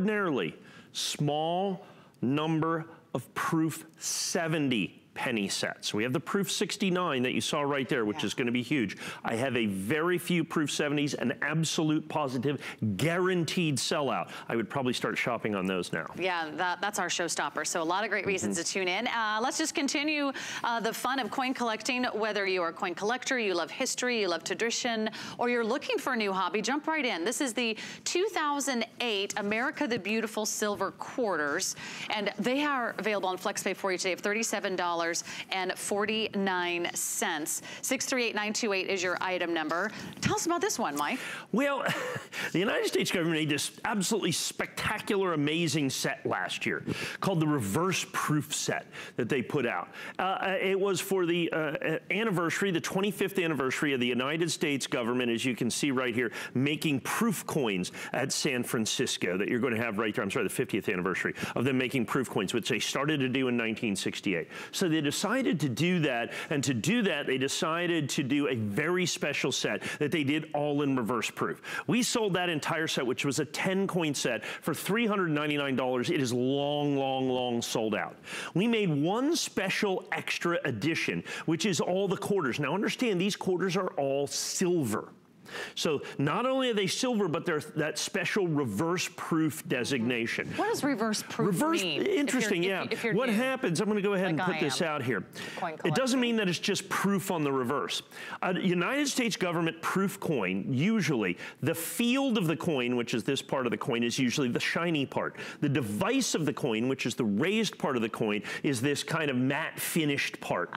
extraordinarily small number of proof 70 penny sets. We have the proof 69 that you saw right there, which is going to be huge. I have a very few proof 70s, an absolute positive guaranteed sellout. I would probably start shopping on those now. Yeah, that's our showstopper. So a lot of great reasons to tune in. Let's just continue the fun of coin collecting. Whether you are a coin collector, you love history, you love tradition, or you're looking for a new hobby, jump right in. This is the 2008 America the Beautiful Silver Quarters, and they are available on FlexPay for you today of $37.49. 638-928 is your item number. Tell us about this one, Mike. Well, the United States government made this absolutely spectacular, amazing set last year called the reverse proof set that they put out. It was for the anniversary, the 25th anniversary of the United States government, as you can see right here, making proof coins at San Francisco that you're going to have right there. I'm sorry, the 50th anniversary of them making proof coins, which they started to do in 1968. So they decided to do that, and to do that, they decided to do a very special set that they did all in reverse proof. We sold that entire set, which was a 10-coin set, for $399. It is long, long, long sold out. We made one special extra edition, which is all the quarters. Now understand, these quarters are all silver. So not only are they silver, but they're that special reverse proof designation. What does reverse proof mean? Interesting, yeah. What happens, I'm going to go ahead and put this out here. It doesn't mean that it's just proof on the reverse. A United States government proof coin, usually the field of the coin, which is this part of the coin, is usually the shiny part. The device of the coin, which is the raised part of the coin, is this kind of matte finished part.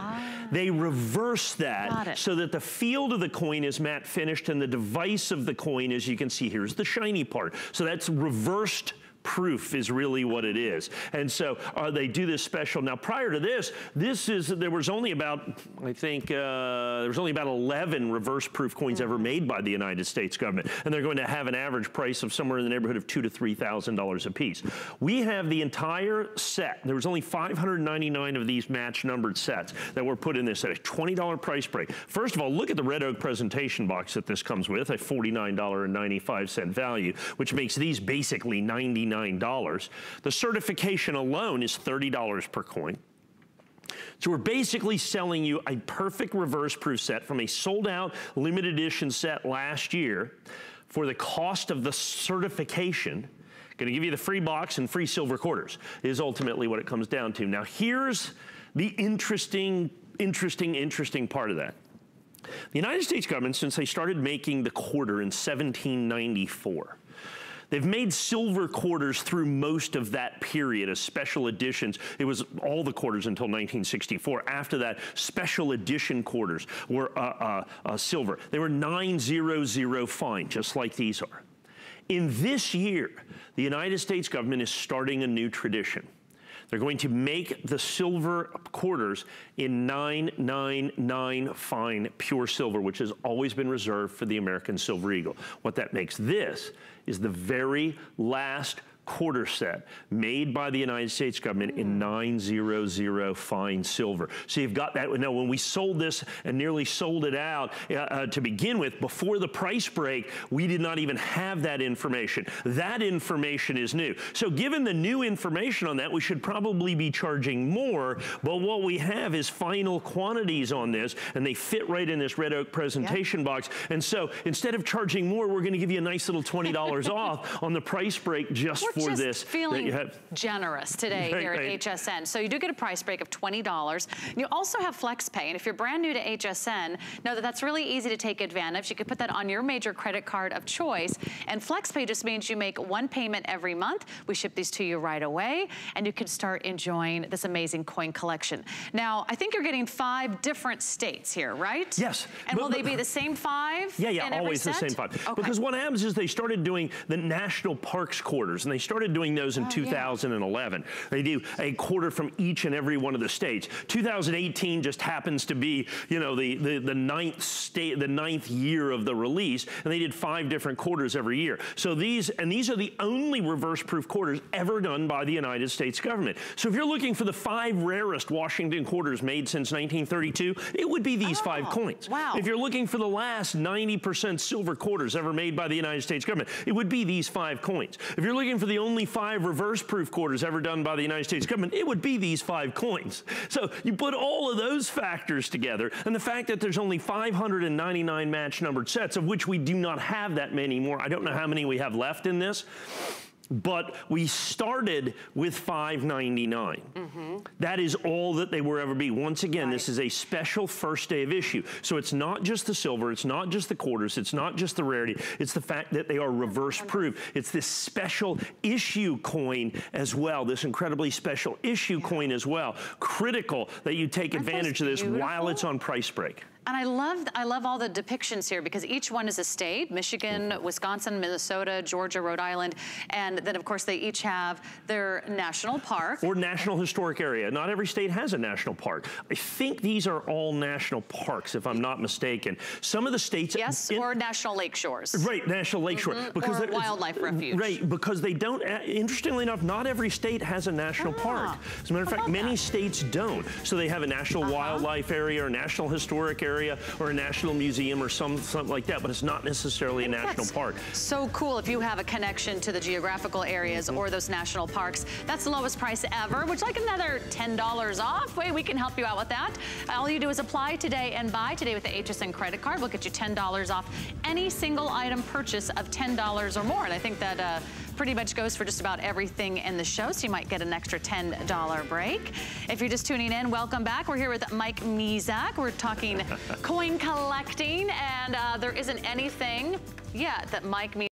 They reverse that so that the field of the coin is matte finished and the device of the coin, as you can see here, is the shiny part. So that's reversed proof is really what it is. And so they do this special. Now prior to this, there was only about, I think, there was only about 11 reverse proof coins ever made by the United States government. And they're going to have an average price of somewhere in the neighborhood of $2,000 to $3,000 a piece. We have the entire set. There was only 599 of these match numbered sets that were put in this at a $20 price break. First of all, look at the red oak presentation box that this comes with, a $49.95 value, which makes these basically $99. The certification alone is $30 per coin. So we're basically selling you a perfect reverse proof set from a sold out limited edition set last year for the cost of the certification. Going to give you the free box and free silver quarters is ultimately what it comes down to. Now here's the interesting part of that. The United States government, since they started making the quarter in 1794, they've made silver quarters through most of that period as special editions. It was all the quarters until 1964. After that, special edition quarters were silver. They were 900 fine, just like these are. In this year, the United States government is starting a new tradition. They're going to make the silver quarters in 999 fine pure silver, which has always been reserved for the American Silver Eagle. What that makes this is the very last quarter set made by the United States government in 900 fine silver. So you've got that. Now, when we sold this and nearly sold it out to begin with, before the price break, we did not even have that information. That information is new. So given the new information on that, we should probably be charging more, but what we have is final quantities on this, and they fit right in this red oak presentation box. And so instead of charging more, we're gonna give you a nice little $20 off on the price break just for this. Feeling generous today here at HSN. So you do get a price break of $20. You also have FlexPay, and if you're brand new to HSN, know that that's really easy to take advantage. You can put that on your major credit card of choice, and FlexPay just means you make one payment every month. We ship these to you right away, and you can start enjoying this amazing coin collection. Now, I think you're getting 5 different states here, right? Yes. And will they be the same 5? Yeah, always the same 5. Okay. Because what happens is they started doing the national parks quarters, and they started doing those in 2011. They do a quarter from each and every one of the states. 2018 just happens to be, you know, the ninth year of the release, and they did 5 different quarters every year. So these are the only reverse proof quarters ever done by the United States government. So if you're looking for the 5 rarest Washington quarters made since 1932, it would be these 5 coins. Wow. If you're looking for the last 90% silver quarters ever made by the United States government, it would be these 5 coins. If you're looking for the the only 5 reverse-proof quarters ever done by the United States government, it would be these 5 coins. So you put all of those factors together, and the fact that there's only 599 match-numbered sets, of which we do not have that many more. I don't know how many we have left in this. But we started with $5.99. That is all that they will ever be. Once again, this is a special first day of issue. So it's not just the silver, it's not just the quarters, it's not just the rarity, it's the fact that they are reverse proof. It's this special issue coin as well, this incredibly special issue coin as well. Critical that you take advantage of this while it's on price break. And I love all the depictions here because each one is a state, Michigan, Wisconsin, Minnesota, Georgia, Rhode Island, and then of course they each have their national park. Or national historic area. Not every state has a national park. I think these are all national parks, if I'm not mistaken. Some of the states... Yes, or national lakeshores. Right, national lakeshore. Because or wildlife refuge. Right, because they don't, interestingly enough, not every state has a national park. As a matter of fact, many states don't. So they have a national wildlife area or national historic area or a national museum or something like that, but it's not necessarily a national park. So cool if you have a connection to the geographical areas or those national parks. That's the lowest price ever. Would you like another $10 off? Wait, we can help you out with that. All you do is apply today and buy today with the HSN credit card. We'll get you $10 off any single item purchase of $10 or more. And I think that pretty much goes for just about everything in the show, so you might get an extra $10 break. If you're just tuning in, welcome back. We're here with Mike Mizak. We're talking coin collecting, and there isn't anything yet that Mike